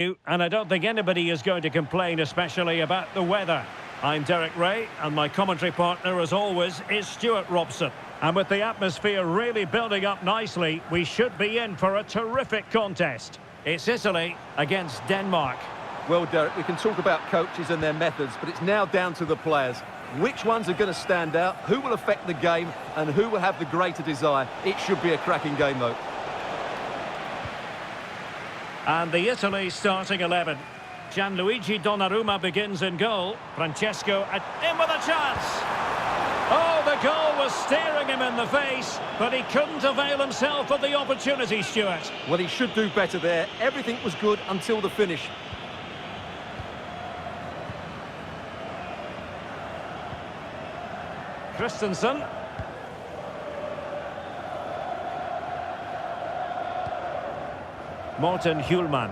And I don't think anybody is going to complain, especially about the weather. I'm Derek Ray, and my commentary partner, as always, is Stuart Robson. And with the atmosphere really building up nicely, we should be in for a terrific contest. It's Italy against Denmark. Well, Derek, we can talk about coaches and their methods, but it's now down to the players. Which ones are going to stand out, who will affect the game, and who will have the greater desire? It should be a cracking game, though. And the Italy starting 11. Gianluigi Donnarumma begins in goal. Francesco in with a chance. Oh, the goal was staring him in the face, but he couldn't avail himself of the opportunity, Stuart. Well, he should do better there. Everything was good until the finish. Christensen. Morten Hjulman.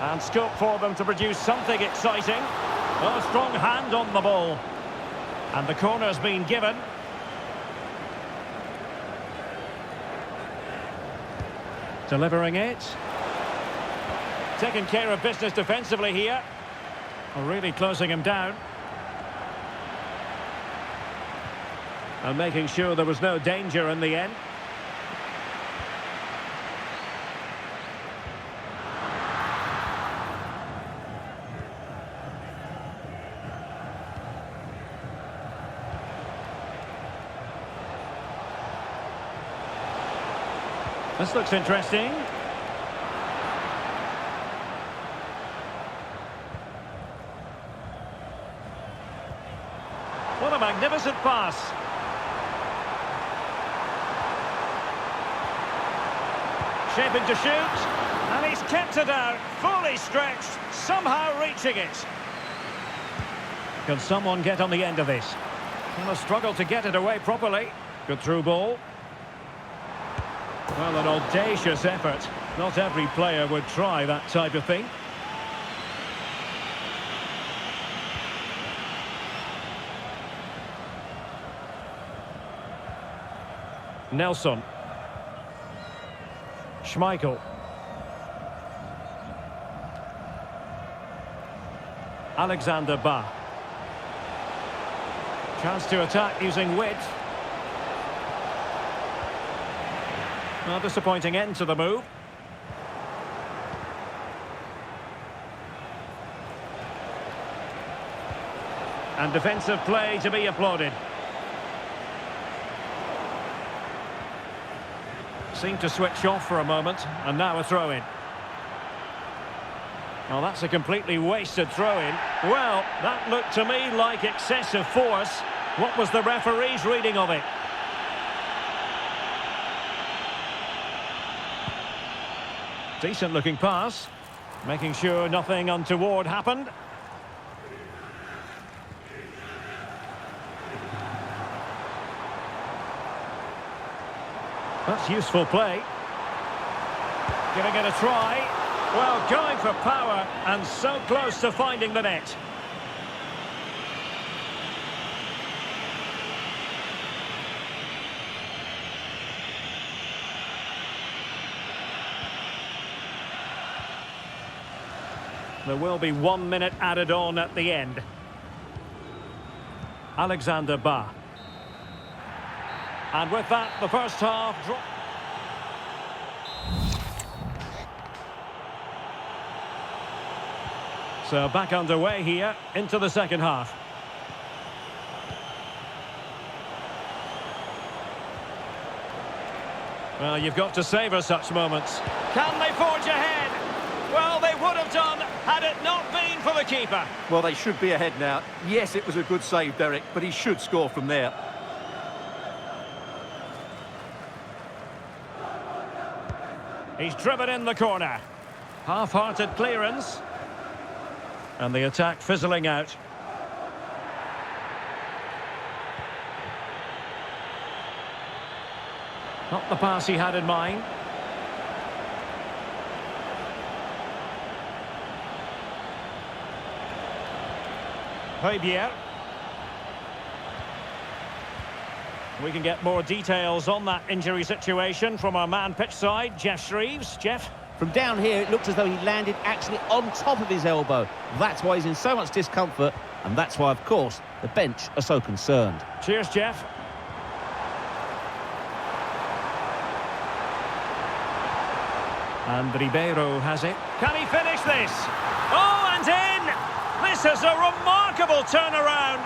And scope for them to produce something exciting. A strong hand on the ball. And the corner's been given. Delivering it. Taking care of business defensively here. Really closing him down. And making sure there was no danger in the end. This looks interesting. What a magnificent pass. Shaping to shoot, and he's kept it out, fully stretched, somehow reaching it. Can someone get on the end of this? Well, a struggle to get it away properly. Good through ball. Well, an audacious effort. Not every player would try that type of thing. Nelson. Schmeichel. Alexander Bah. Chance to attack using width. Well, disappointing end to the move. And defensive play to be applauded. Seemed to switch off for a moment, and now a throw-in. Well, that's a completely wasted throw-in. Well, that looked to me like excessive force. What was the referee's reading of it? Decent-looking pass. Making sure nothing untoward happened. That's useful play. Giving it a try. Well, going for power and so close to finding the net. There will be 1 minute added on at the end. Alexander Bah. And with that, the first half... So back underway here, into the second half. Well, you've got to savour such moments. Can they forge ahead? Well, they would have done had it not been for the keeper. Well, they should be ahead now. Yes, it was a good save, Derek, but he should score from there. He's driven in the corner. Half-hearted clearance. And the attack fizzling out. Not the pass he had in mind. Højbjerg. We can get more details on that injury situation from our man pitch side, Jeff Shreves. Jeff? From down here, it looked as though he landed actually on top of his elbow. That's why he's in so much discomfort, and that's why, of course, the bench are so concerned. Cheers, Jeff. And Ribeiro has it. Can he finish this? Oh, and in! This is a remarkable turnaround.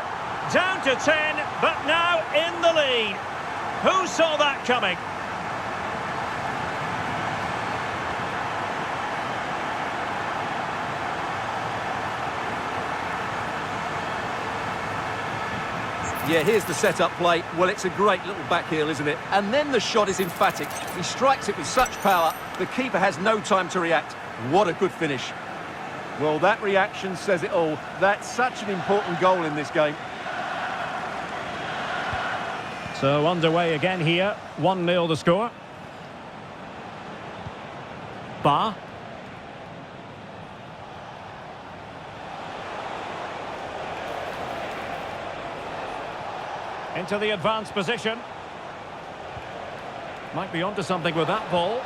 Down to 10, but now in the lead. Who saw that coming? Yeah, here's the set-up play. Well, it's a great little back heel, isn't it? And then the shot is emphatic. He strikes it with such power, the keeper has no time to react. What a good finish. Well, that reaction says it all. That's such an important goal in this game. So underway again here. 1-0 the score. Ba. Into the advanced position. Might be onto something with that ball.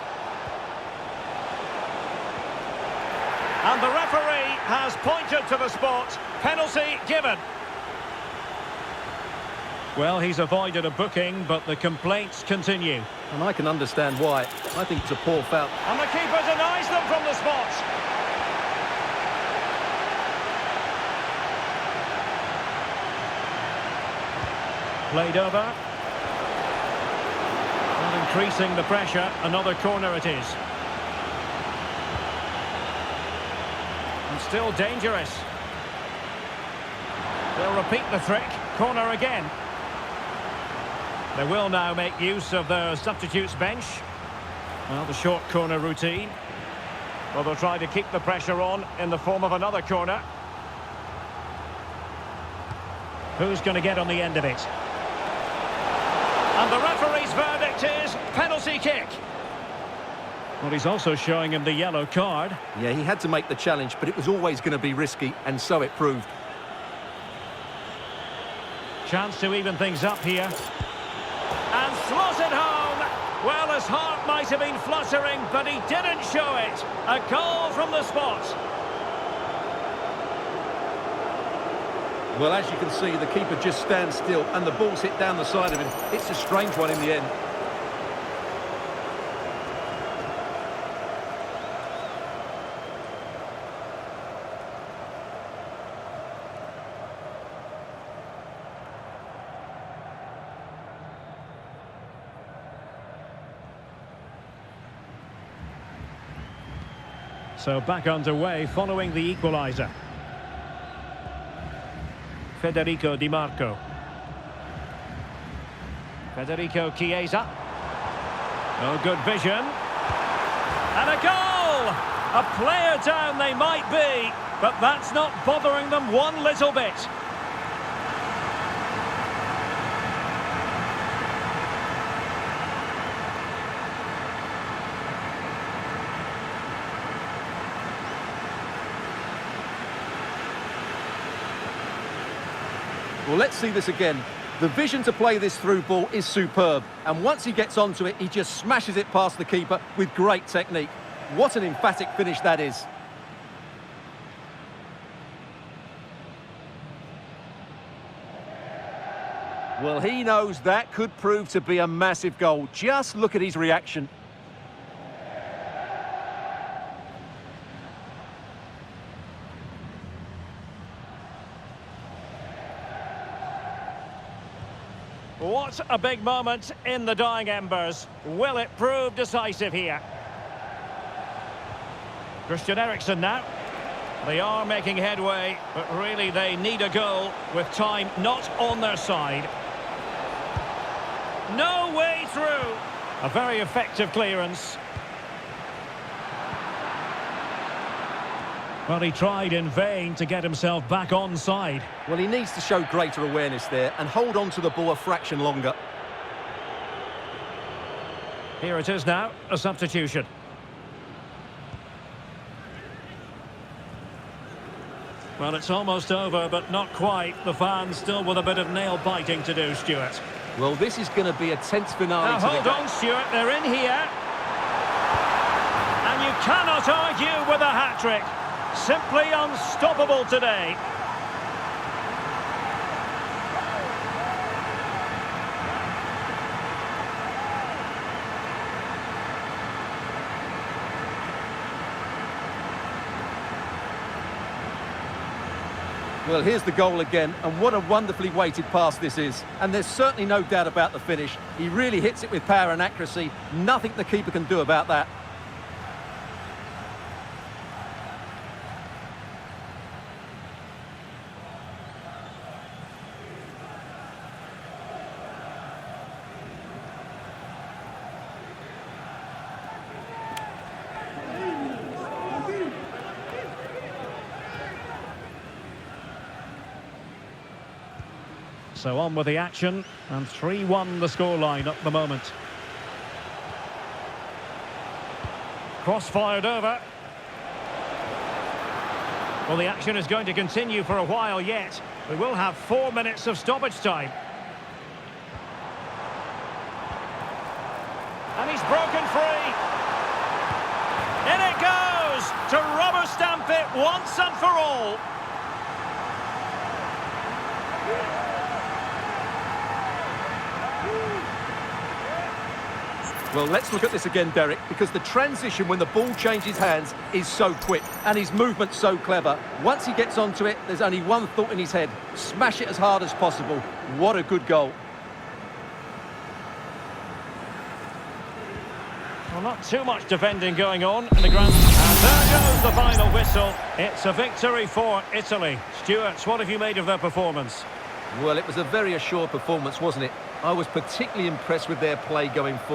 And the referee has pointed to the spot. Penalty given. Well, he's avoided a booking, but the complaints continue. And I can understand why. I think it's a poor foul. And the keeper denies them from the spot. Played over. And increasing the pressure. Another corner it is. And still dangerous. They'll repeat the trick. Corner again. They will now make use of their substitutes bench. Well, the short corner routine. Well, they'll try to keep the pressure on in the form of another corner. Who's going to get on the end of it? And the referee's verdict is penalty kick. Well, he's also showing him the yellow card. Yeah, he had to make the challenge, but it was always going to be risky, and so it proved. Chance to even things up here. And slotted home. Well, his heart might have been fluttering, but he didn't show it. A goal from the spot. Well, as you can see, the keeper just stands still and the ball's hit down the side of him. It's a strange one in the end. So back underway following the equaliser. Federico Di Marco. Federico Chiesa. Oh, good vision. And a goal! A player down they might be, but that's not bothering them one little bit. Well, let's see this again. The vision to play this through ball is superb. And once he gets onto it, he just smashes it past the keeper with great technique. What an emphatic finish that is. Well, he knows that could prove to be a massive goal. Just look at his reaction. What a big moment in the dying embers. Will it prove decisive here? Christian Eriksen now. They are making headway, but really they need a goal with time not on their side. No way through. A very effective clearance. Well, he tried in vain to get himself back onside. Well, he needs to show greater awareness there and hold on to the ball a fraction longer. Here it is now, a substitution. Well, it's almost over, but not quite. The fans still with a bit of nail-biting to do, Stuart. Well, this is going to be a tense finale. Now, hold on, Stuart. They're in here. And you cannot argue with a hat-trick. Simply unstoppable today. Well, here's the goal again, and what a wonderfully weighted pass this is. And there's certainly no doubt about the finish. He really hits it with power and accuracy. Nothing the keeper can do about that. So on with the action, and 3-1 the scoreline at the moment. Cross fired over. Well, the action is going to continue for a while yet. We will have 4 minutes of stoppage time. And he's broken free. In it goes to rubber stamp it once and for all. Well, let's look at this again, Derek, because the transition when the ball changes hands is so quick and his movement's so clever. Once he gets onto it, there's only one thought in his head: smash it as hard as possible. What a good goal. Well, not too much defending going on in the ground. And there goes the final whistle. It's a victory for Italy. Stuart, what have you made of their performance? Well, it was a very assured performance, wasn't it? I was particularly impressed with their play going forward.